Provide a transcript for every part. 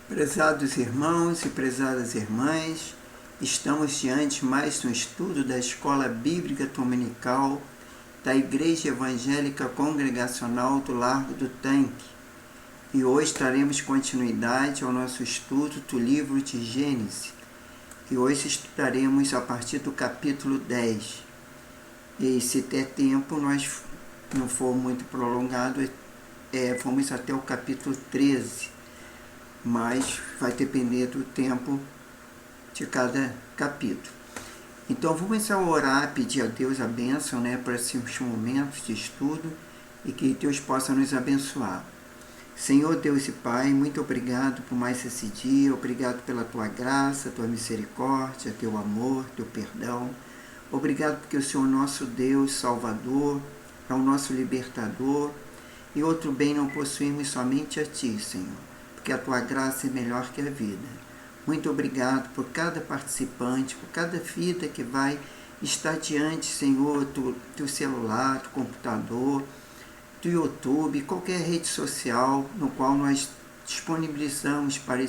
Prezados irmãos e prezadas irmãs, estamos diante mais um estudo da Escola Bíblica Dominical da Igreja Evangélica Congregacional do Largo do Tanque. E hoje daremos continuidade ao nosso estudo do livro de Gênesis. E hoje estudaremos a partir do capítulo 10. E se der tempo, nós não for muito prolongado, vamos até o capítulo 13. Mas vai depender do tempo de cada capítulo. Então vamos orar, pedir a Deus a bênção, para esses momentos de estudo e que Deus possa nos abençoar. Senhor Deus e Pai, muito obrigado por mais esse dia, obrigado pela Tua graça, Tua misericórdia, Teu amor, Teu perdão. Obrigado porque o Senhor é nosso Deus, Salvador, é o nosso libertador e outro bem não possuímos somente a Ti, Senhor, porque a Tua graça é melhor que a vida. Muito obrigado por cada participante, por cada vida que vai estar diante, Senhor, do celular, do computador, do YouTube, qualquer rede social no qual nós disponibilizamos para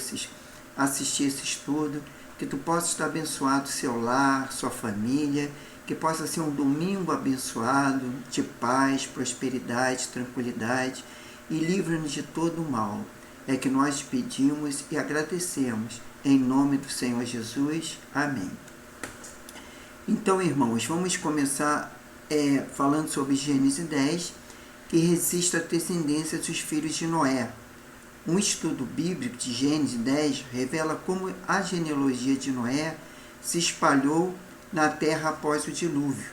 assistir esse estudo, que Tu possas estar abençoado seu lar, sua família, que possa ser um domingo abençoado, de paz, prosperidade, tranquilidade, e livra-nos de todo o mal. É que nós pedimos e agradecemos, em nome do Senhor Jesus. Amém. Então, irmãos, vamos começar falando sobre Gênesis 10, que resiste à descendência dos filhos de Noé. Um estudo bíblico de Gênesis 10 revela como a genealogia de Noé se espalhou na terra após o dilúvio.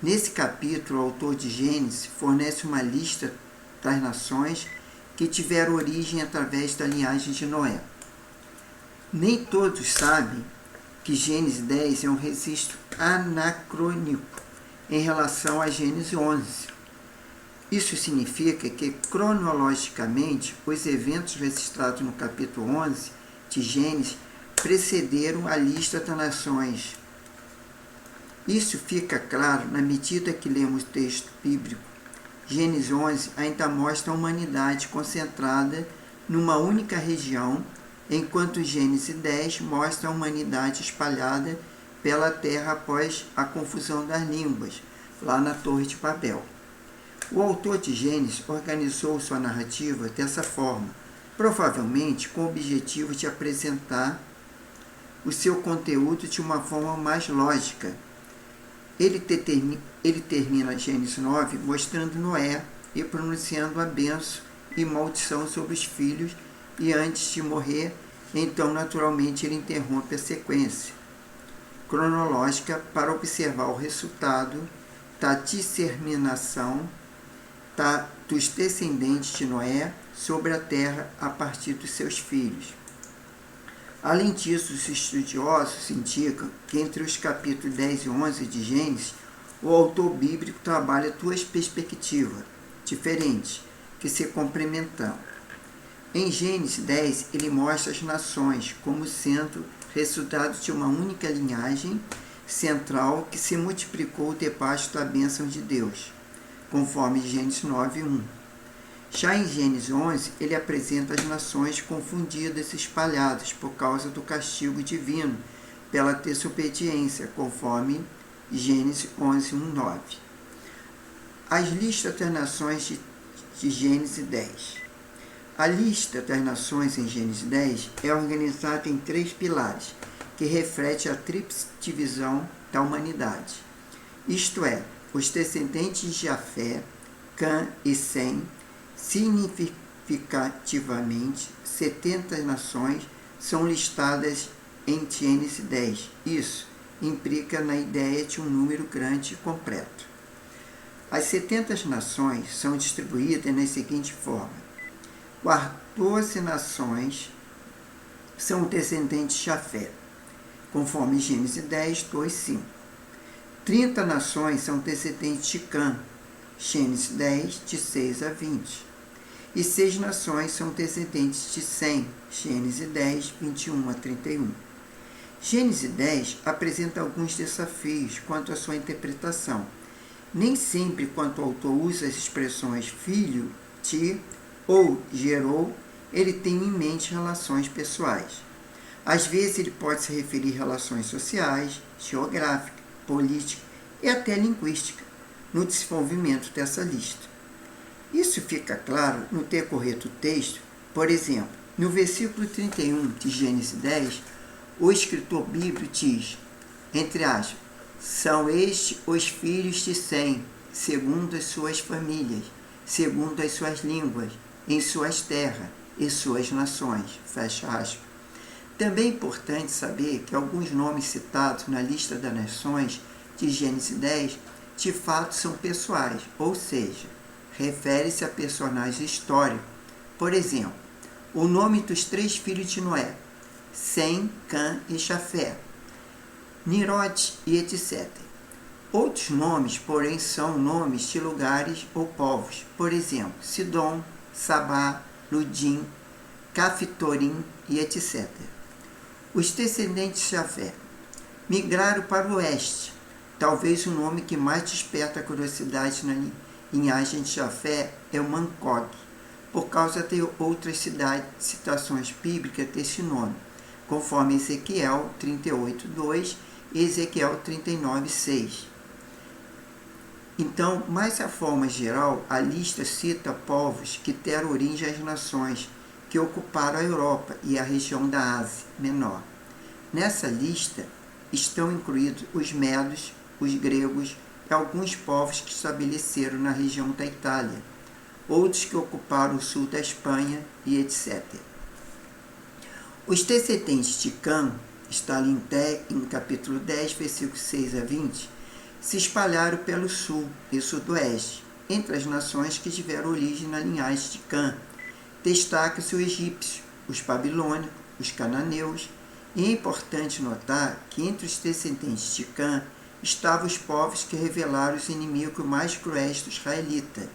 Nesse capítulo, o autor de Gênesis fornece uma lista das nações que tiveram origem através da linhagem de Noé. Nem todos sabem que Gênesis 10 é um registro anacrônico em relação a Gênesis 11. Isso significa que, cronologicamente, os eventos registrados no capítulo 11 de Gênesis precederam a lista das nações. Isso fica claro na medida que lemos o texto bíblico. Gênesis 11 ainda mostra a humanidade concentrada numa única região, enquanto Gênesis 10 mostra a humanidade espalhada pela terra após a confusão das línguas, lá na Torre de Babel. O autor de Gênesis organizou sua narrativa dessa forma, provavelmente com o objetivo de apresentar o seu conteúdo de uma forma mais lógica. Ele termina Gênesis 9 mostrando Noé e pronunciando a bênção e maldição sobre os filhos, e antes de morrer, então naturalmente ele interrompe a sequência cronológica para observar o resultado da disseminação dos descendentes de Noé sobre a terra a partir dos seus filhos. Além disso, os estudiosos indicam que entre os capítulos 10 e 11 de Gênesis, o autor bíblico trabalha duas perspectivas diferentes, que se complementam. Em Gênesis 10, ele mostra as nações como sendo resultado de uma única linhagem central que se multiplicou debaixo da bênção de Deus, conforme Gênesis 9:1. Já em Gênesis 11, ele apresenta as nações confundidas e espalhadas por causa do castigo divino pela desobediência, conforme Gênesis 11:1-9. As listas das nações de Gênesis 10. A lista das nações em Gênesis 10 é organizada em 3 pilares, que refletem a tríplice divisão da humanidade. Isto é, os descendentes de Jafé, Cã e Sem. Significativamente, 70 nações são listadas em Gênesis 10. Isso implica na ideia de um número grande e completo. As 70 nações são distribuídas na seguinte forma: 14 nações são descendentes de Jafé, conforme Gênesis 10, 2, 5. 30 nações são descendentes de Cã, Gênesis 10, de 6 a 20. E 6 nações são descendentes de Sem, Gênesis 10, 21 a 31. Gênesis 10 apresenta alguns desafios quanto à sua interpretação. Nem sempre, quando o autor usa as expressões filho, ti ou gerou, ele tem em mente relações pessoais. Às vezes ele pode se referir a relações sociais, geográficas, políticas e até linguísticas no desenvolvimento dessa lista. Isso fica claro no decorrer do texto. Por exemplo, no versículo 31 de Gênesis 10, o escritor bíblico diz, entre aspas, são estes os filhos de Sem, segundo as suas famílias, segundo as suas línguas, em suas terras e suas nações, fecha aspas. Também é importante saber que alguns nomes citados na lista das nações de Gênesis 10, de fato são pessoais, ou seja, refere-se a personagens históricos. Por exemplo, o nome dos 3 filhos de Noé, Sem, Cã e Jafé, Nimrod e etc. Outros nomes, porém, são nomes de lugares ou povos, por exemplo, Sidom, Sabá, Ludim, Caftorim e etc. Os descendentes de Jafé migraram para o oeste. Talvez o nome que mais desperta a curiosidade na linhagem de Jafé é o Mancog, por causa de outras citações bíblicas desse nome, conforme Ezequiel 38:2 e Ezequiel 39:6. Então, mais a forma geral, a lista cita povos que deram origem às nações que ocuparam a Europa e a região da Ásia Menor. Nessa lista estão incluídos os medos, os gregos e alguns povos que estabeleceram na região da Itália, outros que ocuparam o sul da Espanha e etc. Os descendentes de Cã, está ali em capítulo 10, versículos 6 a 20, se espalharam pelo sul e sudoeste, entre as nações que tiveram origem na linhagem de Cã. Destaca-se os egípcios, os babilônicos, os cananeus, e é importante notar que entre os descendentes de Cã estavam os povos que revelaram os inimigos mais cruéis dos israelitas.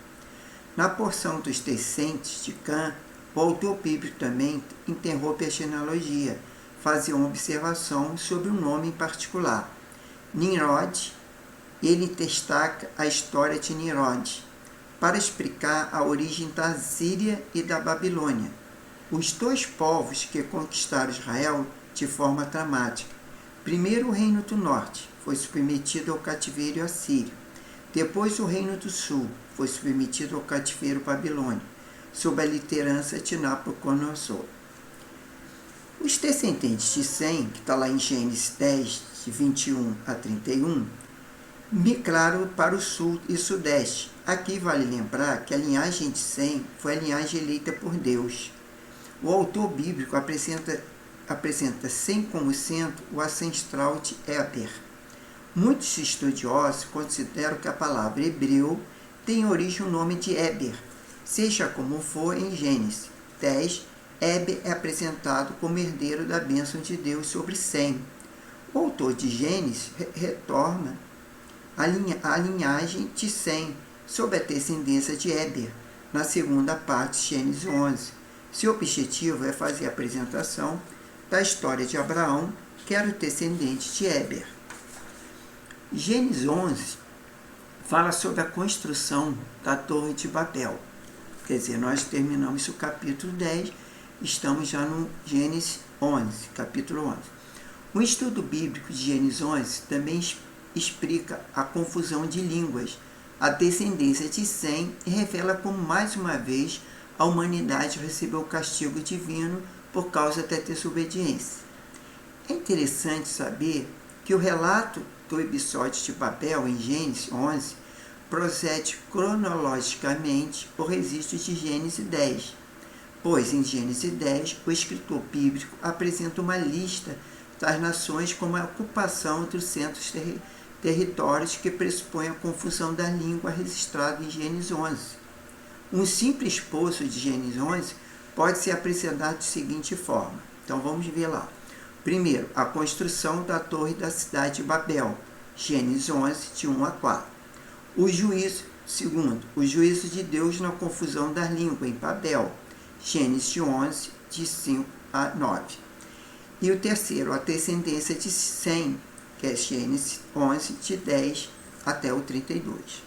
Na porção dos descendentes de Cã, o autor bíblico também interrompe a genealogia, fazia uma observação sobre um nome em particular, Nimrod. Ele destaca a história de Nimrod para explicar a origem da Síria e da Babilônia, os 2 povos que conquistaram Israel de forma dramática. Primeiro, o Reino do Norte foi submetido ao cativeiro assírio. Depois, o Reino do Sul foi submetido ao cativeiro babilônico, sob a liderança de Nabucodonosor. Os descendentes de Sem, que está lá em Gênesis 10, de 21 a 31, migraram para o sul e sudeste. Aqui vale lembrar que a linhagem de Sem foi a linhagem eleita por Deus. O autor bíblico apresenta Sem como centro o ancestral de Éber. Muitos estudiosos consideram que a palavra hebreu tem origem no nome de Éber. Seja como for, em Gênesis 10, Éber é apresentado como herdeiro da bênção de Deus sobre Sem. O autor de Gênesis retorna a linhagem de Sem, sob a descendência de Éber, na segunda parte de Gênesis 11. Seu objetivo é fazer a apresentação da história de Abraão, que era o descendente de Éber. Gênesis 11 fala sobre a construção da Torre de Babel. Quer dizer, nós terminamos o capítulo 10, estamos já no Gênesis 11, capítulo 11. O estudo bíblico de Gênesis 11 também explica a confusão de línguas, a descendência de Sem, e revela como, mais uma vez, a humanidade recebeu o castigo divino por causa da desobediência. É interessante saber que o relato do episódio de Babel, em Gênesis 11, procede cronologicamente o registro de Gênesis 10, pois em Gênesis 10 o escritor bíblico apresenta uma lista das nações como a ocupação dos centros territórios que pressupõe a confusão da língua registrada em Gênesis 11. Um simples esboço de Gênesis 11 pode ser apresentado da seguinte forma. Então vamos ver lá. Primeiro, a construção da torre da cidade de Babel, Gênesis 11, de 1 a 4. O juízo, segundo, o juízo de Deus na confusão da língua em Babel, Gênesis 11, de 5 a 9. E o terceiro, a descendência de Sem, que é Gênesis 11, de 10 até o 32.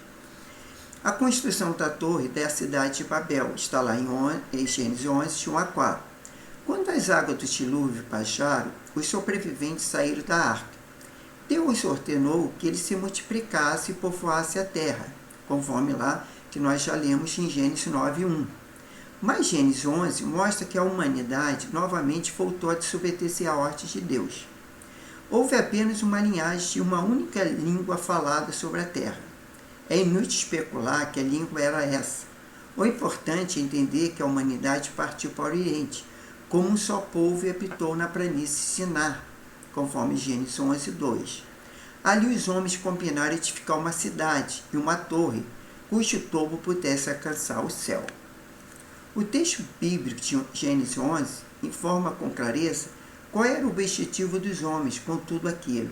A construção da torre da cidade de Babel está lá em Gênesis 11, de 1 a 4. Quando as águas do dilúvio baixaram, os sobreviventes saíram da arca. Deus ordenou que eles se multiplicassem e povoassem a terra, conforme lá que nós já lemos em Gênesis 9:1. Mas Gênesis 11 mostra que a humanidade novamente voltou a desobedecer a ordem de Deus. Houve apenas uma linhagem de uma única língua falada sobre a terra. É inútil especular que a língua era essa. O importante é entender que a humanidade partiu para o Oriente, como um só povo, e habitou na planície Sinar, conforme Gênesis 11:2. Ali os homens combinaram edificar uma cidade e uma torre, cujo topo pudesse alcançar o céu. O texto bíblico de Gênesis 11 informa com clareza qual era o objetivo dos homens com tudo aquilo.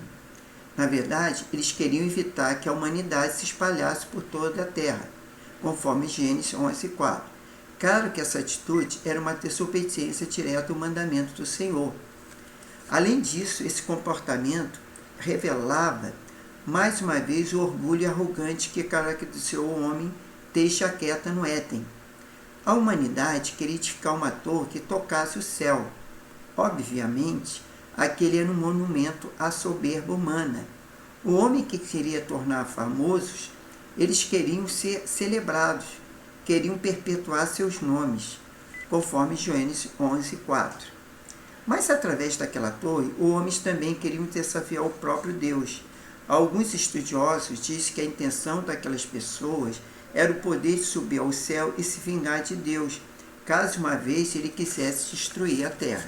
Na verdade, eles queriam evitar que a humanidade se espalhasse por toda a terra, conforme Gênesis 11:4. Claro que essa atitude era uma desobediência direta ao mandamento do Senhor. Além disso, esse comportamento revelava, mais uma vez, o orgulho arrogante que caracterizou o homem desde a queda no Éden. A humanidade queria edificar uma torre que tocasse o céu. Obviamente, aquele era um monumento à soberba humana. O homem que queria tornar famosos, eles queriam ser celebrados, queriam perpetuar seus nomes, conforme Gênesis 11:4. Mas através daquela torre, os homens também queriam desafiar o próprio Deus. Alguns estudiosos dizem que a intenção daquelas pessoas era o poder de subir ao céu e se vingar de Deus, caso uma vez ele quisesse destruir a terra.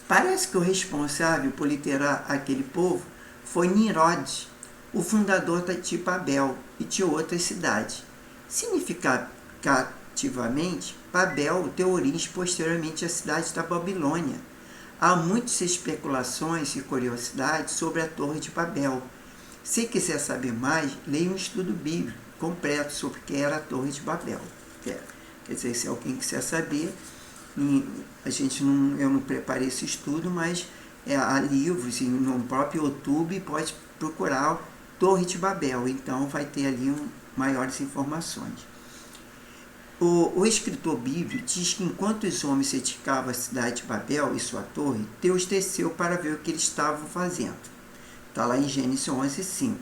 Parece que o responsável por liderar aquele povo foi Nimrod, o fundador de Babel e de outras cidades. Significativamente, Babel deu origem posteriormente à cidade da Babilônia. Há muitas especulações e curiosidades sobre a Torre de Babel. Se quiser saber mais, leia um estudo bíblico completo sobre o que era a Torre de Babel. Quer dizer, se alguém quiser saber, eu não preparei esse estudo, mas há livros e no próprio YouTube pode procurar Torre de Babel, então vai ter ali maiores informações. O escritor bíblico diz que enquanto os homens edificavam a cidade de Babel e sua torre, Deus desceu para ver o que eles estavam fazendo. Está lá em Gênesis 11:5.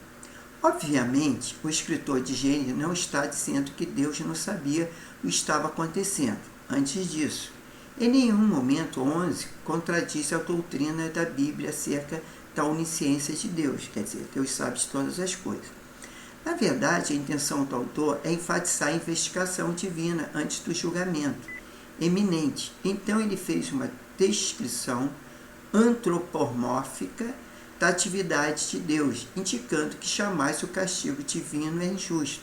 Obviamente, o escritor de Gênesis não está dizendo que Deus não sabia o que estava acontecendo. Antes disso, em nenhum momento 11 contradiz a doutrina da Bíblia acerca da onisciência de Deus, quer dizer, Deus sabe de todas as coisas. Na verdade, a intenção do autor é enfatizar a investigação divina antes do julgamento eminente. Então ele fez uma descrição antropomórfica da atividade de Deus, indicando que jamais o castigo divino é injusto.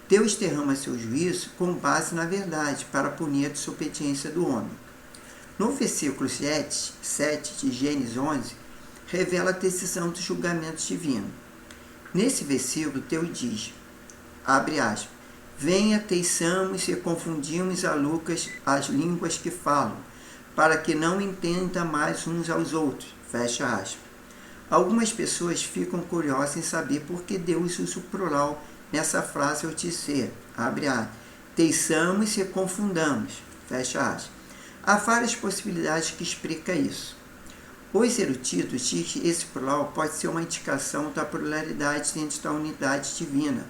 Deus derrama seu juízo com base na verdade, para punir a desobediência do homem. No versículo 7 de Gênesis 11, revela a decisão do julgamento divino. Nesse versículo, Deus diz, abre aspas, venha, teiçamos e confundimos as línguas que falam, para que não entendam mais uns aos outros, fecha aspas. Algumas pessoas ficam curiosas em saber por que Deus usa o plural nessa frase ao dizer, abre aspas, teiçamos e confundamos, fecha aspas. Há várias possibilidades que explicam isso. Os eruditos dizem que esse plural pode ser uma indicação da pluralidade dentro da unidade divina.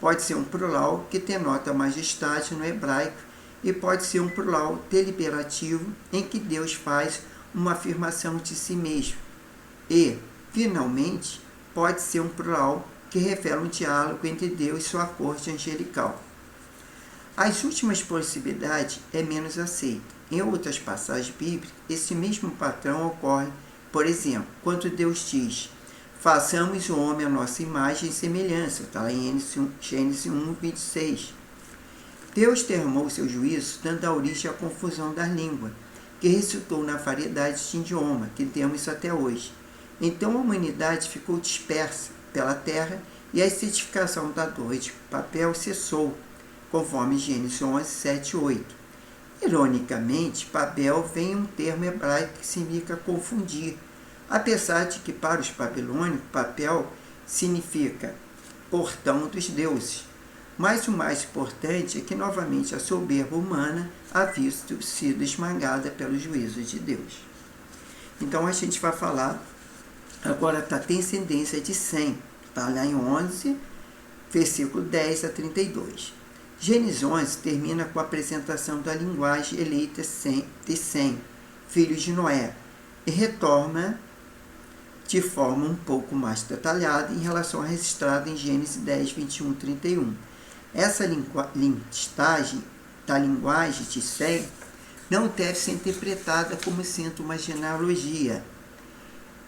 Pode ser um plural que denota majestade no hebraico e pode ser um plural deliberativo em que Deus faz uma afirmação de si mesmo. E, finalmente, pode ser um plural que revela um diálogo entre Deus e sua corte angelical. As últimas possibilidades é menos aceita. Em outras passagens bíblicas, esse mesmo padrão ocorre, por exemplo, quando Deus diz, façamos o homem à nossa imagem e semelhança, está lá em Gênesis 1:26. Deus derramou seu juízo, dando a origem à confusão da língua, que resultou na variedade de idioma que temos até hoje. Então a humanidade ficou dispersa pela terra e a edificação da Torre de Babel cessou, conforme Gênesis 11:7-8. Ironicamente, Babel vem um termo hebraico que significa confundir, apesar de que para os babilônicos, Babel significa portão dos deuses. Mas o mais importante é que novamente a soberba humana havia sido esmagada pelo juízo de Deus. Então a gente vai falar agora da descendência de Sem, está lá em 11, versículo 10 a 32. Gênesis 11 termina com a apresentação da linguagem eleita de Sem, filhos de Noé, e retorna de forma um pouco mais detalhada em relação ao registrado em Gênesis 10, 21 e 31. Essa listagem da linguagem de Sem não deve ser interpretada como sendo uma genealogia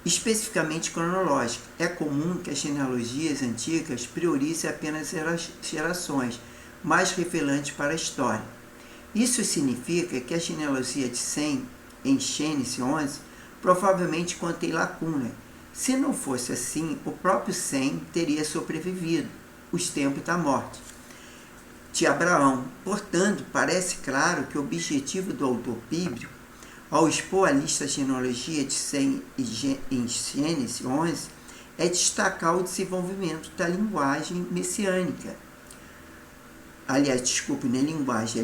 especificamente cronológica. É comum que as genealogias antigas priorizem apenas gerações mais revelantes para a história. Isso significa que a genealogia de Sem, em Gênesis 11, provavelmente contém lacuna. Se não fosse assim, o próprio Sem teria sobrevivido os tempos da morte de Abraão. Portanto, parece claro que o objetivo do autor bíblico, ao expor a lista de genealogia de Sem em Gênesis 11, é destacar o desenvolvimento da linguagem messiânica.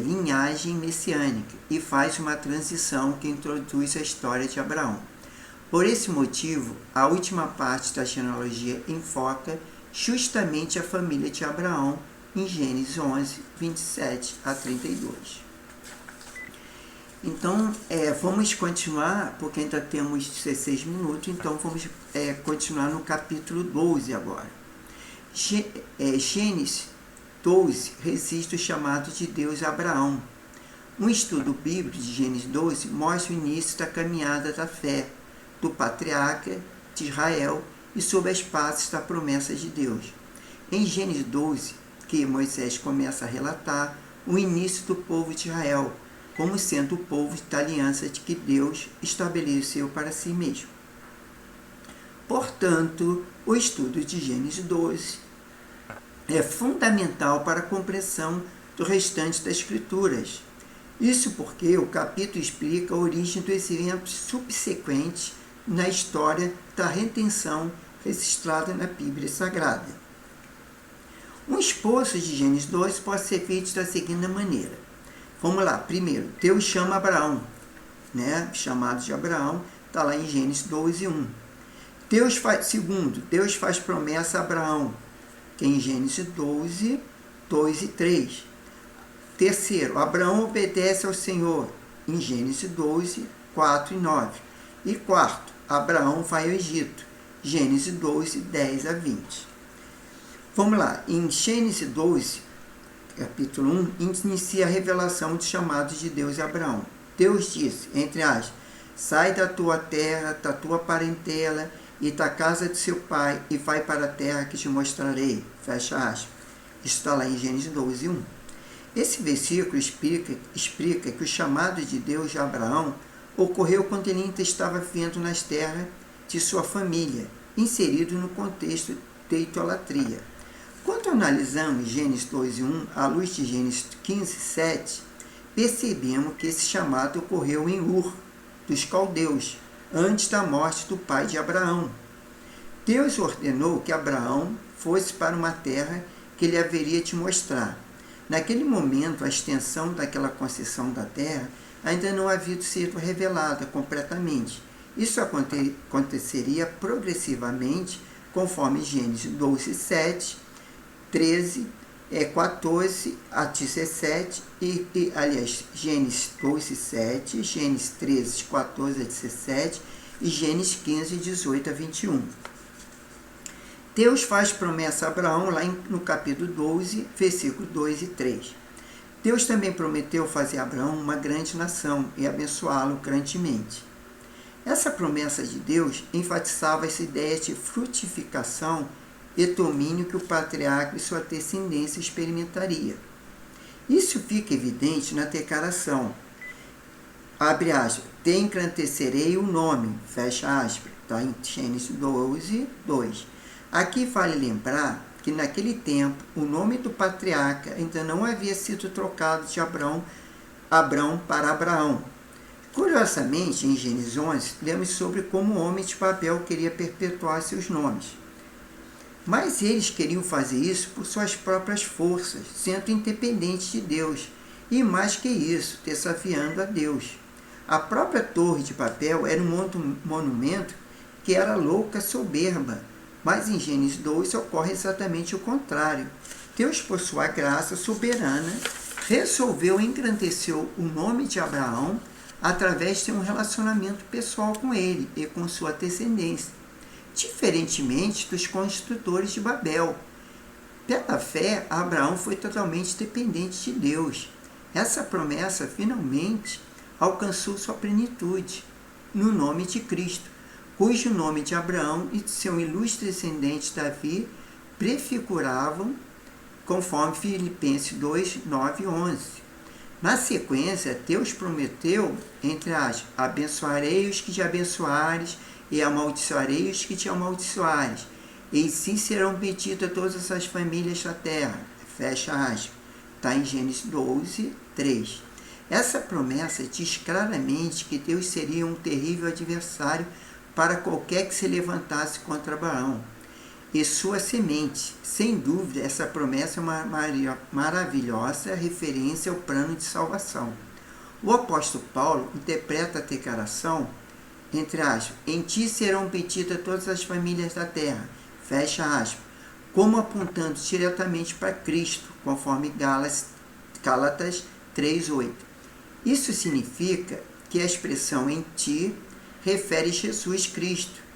Linhagem messiânica, e faz uma transição que introduz a história de Abraão. Por esse motivo, a última parte da genealogia enfoca justamente a família de Abraão em Gênesis 11, 27 a 32. Então, vamos continuar, porque ainda temos 16 minutos, então vamos continuar no capítulo 12 agora. Gênesis 12 registra o chamado de Deus a Abraão. Um estudo bíblico de Gênesis 12 mostra o início da caminhada da fé do patriarca de Israel e sob as bases da promessa de Deus. Em Gênesis 12, que Moisés começa a relatar o início do povo de Israel, como sendo o povo da aliança de que Deus estabeleceu para si mesmo. Portanto, o estudo de Gênesis 12 é fundamental para a compreensão do restante das Escrituras. Isso porque o capítulo explica a origem dos eventos subsequentes na história da redenção registrada na Bíblia Sagrada. Um esboço de Gênesis 12 pode ser feito da seguinte maneira. Vamos lá, primeiro, Deus chama Abraão, chamado de Abraão, está lá em Gênesis 12, 1. Segundo, Deus faz promessa a Abraão, que é em Gênesis 12, 2 e 3. Terceiro, Abraão obedece ao Senhor, em Gênesis 12, 4 e 9. E quarto, Abraão vai ao Egito, Gênesis 12, 10 a 20. Vamos lá, em Gênesis 12, capítulo 1, inicia a revelação dos chamados de Deus a Abraão. Deus disse, entre aspas, sai da tua terra, da tua parentela e da casa de seu pai e vai para a terra que te mostrarei. Fecha aspas. Isso está lá em Gênesis 12, 1. Esse versículo explica que o chamado de Deus a Abraão ocorreu quando ele ainda estava vivendo nas terras de sua família, inserido no contexto de idolatria. Quando analisamos Gênesis 12, 1, à luz de Gênesis 15, 7, percebemos que esse chamado ocorreu em Ur, dos caldeus, antes da morte do pai de Abraão. Deus ordenou que Abraão fosse para uma terra que ele haveria de mostrar. Naquele momento, a extensão daquela concessão da terra ainda não havia sido revelada completamente. Isso aconteceria progressivamente, conforme Gênesis 12, 7, 13, 14 a 17, aliás, Gênesis 12, 7, Gênesis 13, 14 a 17 e Gênesis 15, 18 a 21. Deus faz promessa a Abraão lá no capítulo 12, versículos 2 e 3. Deus também prometeu fazer a Abraão uma grande nação e abençoá-lo grandemente. Essa promessa de Deus enfatizava essa ideia de frutificação e domínio que o patriarca e sua descendência experimentaria. Isso fica evidente na declaração, abre aspas, te engrandecerei o nome, fecha aspas, está em Gênesis 12, 2. Aqui vale lembrar que naquele tempo o nome do patriarca ainda não havia sido trocado de Abrão para Abraão. Curiosamente, em Gênesis 11, lemos sobre como o homem de Babel queria perpetuar seus nomes. Mas eles queriam fazer isso por suas próprias forças, sendo independentes de Deus, e mais que isso, desafiando a Deus. A própria Torre de Babel era um monumento que era louca, soberba, mas em Gênesis 2 ocorre exatamente o contrário. Deus, por sua graça soberana, resolveu engrandecer o nome de Abraão através de um relacionamento pessoal com ele e com sua descendência, diferentemente dos construtores de Babel. Pela fé, Abraão foi totalmente dependente de Deus. Essa promessa finalmente alcançou sua plenitude no nome de Cristo, cujo nome de Abraão e de seu ilustre descendente Davi prefiguravam, conforme Filipenses 2, 9 e 11. Na sequência, Deus prometeu, entre aspas, abençoarei os que te abençoares e amaldiçoarei os que te amaldiçoares, e assim serão benditas todas as famílias da terra. Fecha aspas. Está em Gênesis 12, 3. Essa promessa diz claramente que Deus seria um terrível adversário para qualquer que se levantasse contra Abraão e sua semente. Sem dúvida, essa promessa é uma maravilhosa referência ao plano de salvação. O apóstolo Paulo interpreta a declaração, entre aspas, em ti serão benditas todas as famílias da terra, fecha aspas, como apontando diretamente para Cristo, conforme Gálatas 3:8. Isso significa que a expressão em ti refere Jesus Cristo,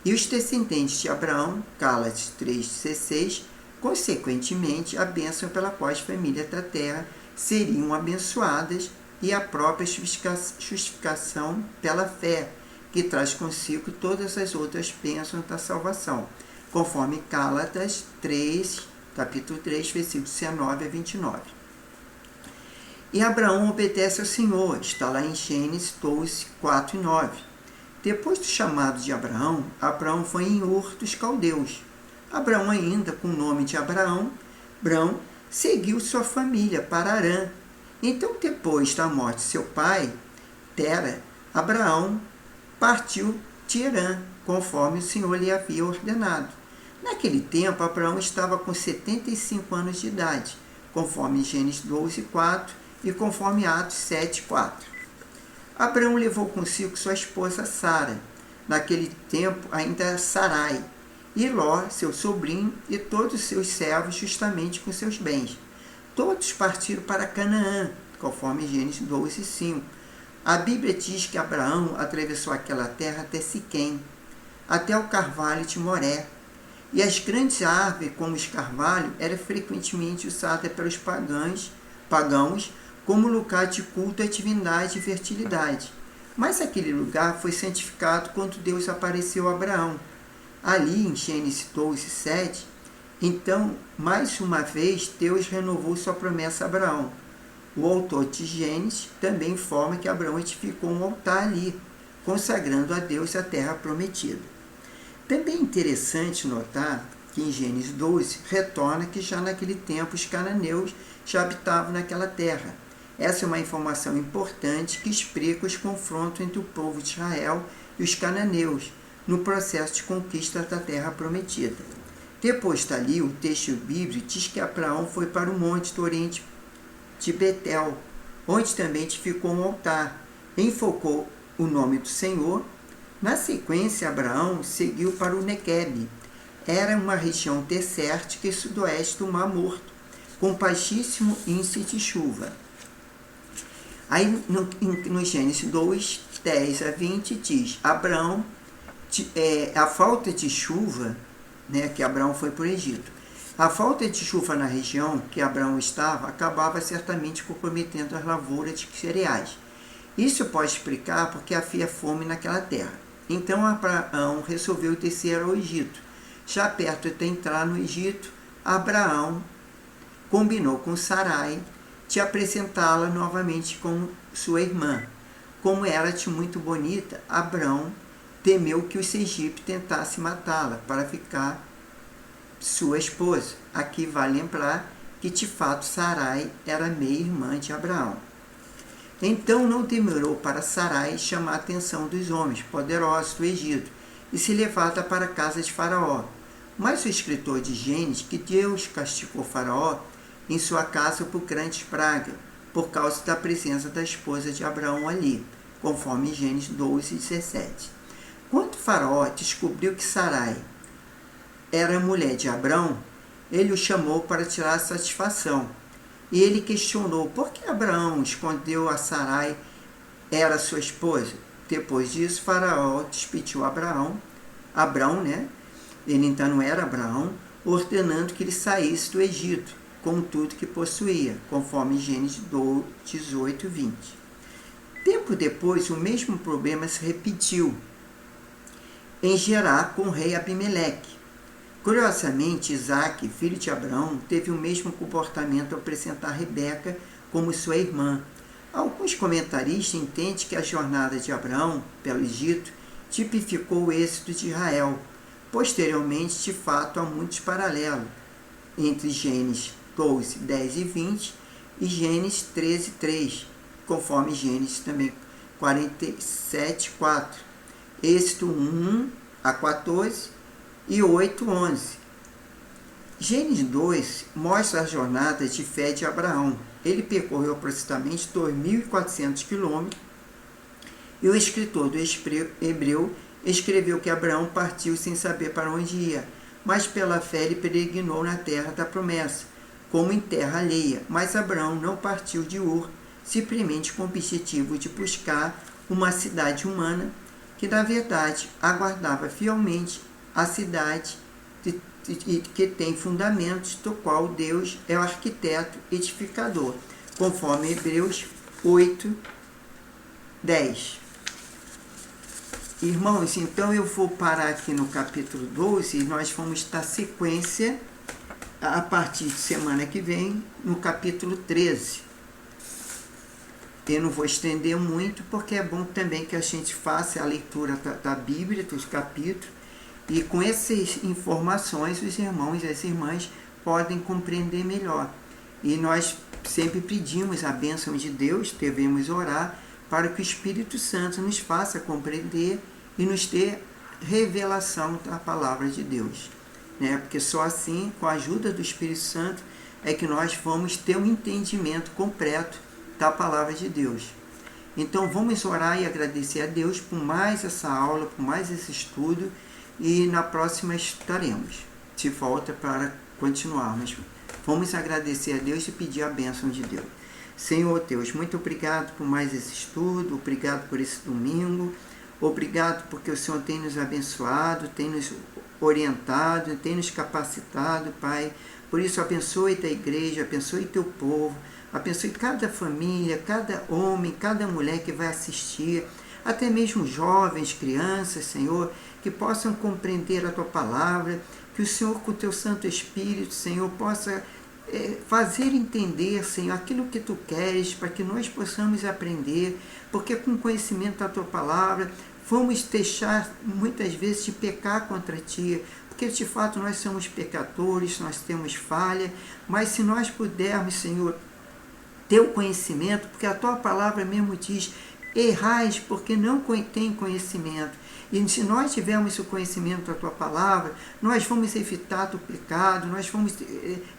e os descendentes de Abraão, Gálatas 3,16, consequentemente, a bênção pela qual as famílias da terra seriam abençoadas e a própria justificação pela fé, que traz consigo todas as outras bênçãos da salvação, conforme Gálatas 3, capítulo 3, versículos 19 a 29. E Abraão obedece ao Senhor, está lá em Gênesis 12, 4 e 9. Depois do chamado de Abraão, Abraão foi em Ur dos Caldeus. Abraão, ainda com o nome de Abraão, seguiu sua família para Harã. Então, depois da morte de seu pai, Tera, Abraão partiu de Harã, conforme o Senhor lhe havia ordenado. Naquele tempo, Abraão estava com 75 anos de idade, conforme Gênesis 12, 4 e conforme Atos 7, 4. Abraão levou consigo sua esposa Sara, naquele tempo ainda Sarai, e Ló, seu sobrinho, e todos os seus servos, justamente com seus bens. Todos partiram para Canaã, conforme Gênesis 12, 5. A Bíblia diz que Abraão atravessou aquela terra até Siquém, até o carvalho de Moré. E as grandes árvores, como os carvalhos, eram frequentemente usadas pelos pagãos como lugar de culto à divindade e fertilidade. Mas aquele lugar foi santificado quando Deus apareceu a Abraão. Ali em Gênesis 12, 7, então, mais uma vez, Deus renovou sua promessa a Abraão. O autor de Gênesis também informa que Abraão edificou um altar ali, consagrando a Deus a terra prometida. Também é interessante notar que em Gênesis 12 retorna que já naquele tempo os cananeus já habitavam naquela terra. Essa é uma informação importante que explica os confrontos entre o povo de Israel e os cananeus no processo de conquista da terra prometida. Depois dali, o texto bíblico diz que Abraão foi para o monte do oriente de Betel, onde também edificou um altar, enfocou o nome do Senhor. Na sequência, Abraão seguiu para o Negueb. Era uma região desértica e sudoeste do Mar Morto, com baixíssimo índice de chuva. Aí no Gênesis 2, 10 a 20 diz, Abraão, a falta de chuva, que Abraão foi para o Egito, a falta de chuva na região que Abraão estava acabava certamente comprometendo as lavouras de cereais. Isso pode explicar porque havia fome naquela terra. Então Abraão resolveu descer ao Egito. Já perto de entrar no Egito, Abraão combinou com Sarai de apresentá-la novamente com sua irmã. Como ela era muito bonita, Abraão temeu que os egípcios tentassem matá-la para ficar sua esposa. Aqui vale lembrar que de fato Sarai era meia-irmã de Abraão. Então não demorou para Sarai chamar a atenção dos homens poderosos do Egito e se levá-la para a casa de Faraó. Mas o escritor de Gênesis, que Deus castigou Faraó em sua casa por grandes pragas, por causa da presença da esposa de Abraão ali, conforme Gênesis 12:17. Quando Faraó descobriu que Sarai era mulher de Abraão, ele o chamou para tirar satisfação. E ele questionou por que Abraão escondeu a Sarai era sua esposa. Depois disso, Faraó despediu Abraão, né? Ele então não era Abraão, ordenando que ele saísse do Egito, com tudo que possuía, conforme Gênesis 18:20. Tempo depois, o mesmo problema se repetiu em Gerar com o rei Abimeleque. Curiosamente, Isaac, filho de Abraão, teve o mesmo comportamento ao apresentar Rebeca como sua irmã. Alguns comentaristas entendem que a jornada de Abraão pelo Egito tipificou o êxodo de Israel. Posteriormente, de fato, há muitos paralelos entre Gênesis 12:10 e 20 e Gênesis 13:3, conforme Gênesis também 47:4, Êxodo 1-14 e 8:11. Gênesis 2 mostra a jornada de fé de Abraão. Ele percorreu aproximadamente 2.400 quilômetros e o escritor do Hebreu escreveu que Abraão partiu sem saber para onde ia, mas pela fé ele peregrinou na terra da promessa, como em terra alheia. Mas Abraão não partiu de Ur, simplesmente com o objetivo de buscar uma cidade humana que, na verdade, aguardava fielmente a cidade que tem fundamentos, do qual Deus é o arquiteto edificador, conforme Hebreus 8:10. Irmãos, então eu vou parar aqui no capítulo 12 e nós vamos dar sequência a partir de semana que vem no capítulo 13. Eu não vou estender muito, porque é bom também que a gente faça a leitura da Bíblia, dos capítulos, e com essas informações os irmãos e as irmãs podem compreender melhor. E nós sempre pedimos a bênção de Deus, devemos orar para que o Espírito Santo nos faça compreender e nos dê revelação da palavra de Deus, né? Porque só assim, com a ajuda do Espírito Santo, é que nós vamos ter um entendimento completo da palavra de Deus. Então vamos orar e agradecer a Deus por mais essa aula, por mais esse estudo, e na próxima estaremos de volta para continuarmos. Vamos agradecer a Deus e pedir a bênção de Deus. Senhor Deus, muito obrigado por mais esse estudo, obrigado por esse domingo, obrigado porque o Senhor tem nos abençoado, tem nos orientado, tem nos capacitado, Pai. Por isso, abençoe a igreja, abençoe teu povo, abençoe cada família, cada homem, cada mulher que vai assistir, até mesmo jovens, crianças, Senhor, que possam compreender a tua palavra, que o Senhor, com o teu Santo Espírito, Senhor, possa fazer entender, Senhor, aquilo que tu queres, para que nós possamos aprender, porque com o conhecimento da tua palavra, vamos deixar muitas vezes de pecar contra ti, porque de fato nós somos pecadores, nós temos falha, mas se nós pudermos, Senhor, ter o conhecimento, porque a tua palavra mesmo diz: errais porque não tem conhecimento. E se nós tivermos o conhecimento da tua palavra, nós vamos evitar do pecado, nós vamos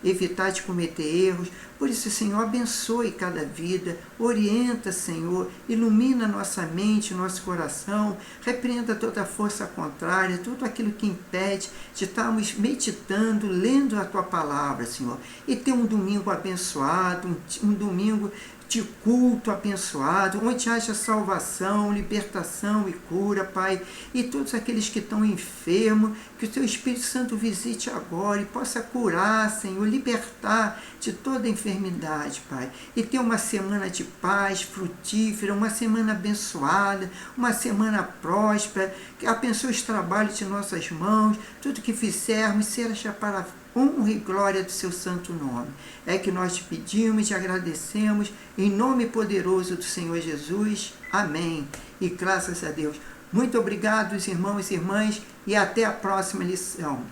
evitar de cometer erros. Por isso, Senhor, abençoe cada vida, orienta, Senhor, ilumina nossa mente, nosso coração, repreenda toda força contrária, tudo aquilo que impede de estarmos meditando, lendo a tua palavra, Senhor. E ter um domingo abençoado, um domingo de culto abençoado, onde haja salvação, libertação e cura, Pai. E todos aqueles que estão enfermos, que o teu Espírito Santo visite agora e possa curar, Senhor, libertar de toda enfermidade, Pai. E ter uma semana de paz, frutífera, uma semana abençoada, uma semana próspera, que abençoe os trabalhos de nossas mãos, tudo que fizermos seja para honra e glória do seu santo nome. É que nós te pedimos e te agradecemos, em nome poderoso do Senhor Jesus. Amém. E graças a Deus. Muito obrigado, irmãos e irmãs, e até a próxima lição.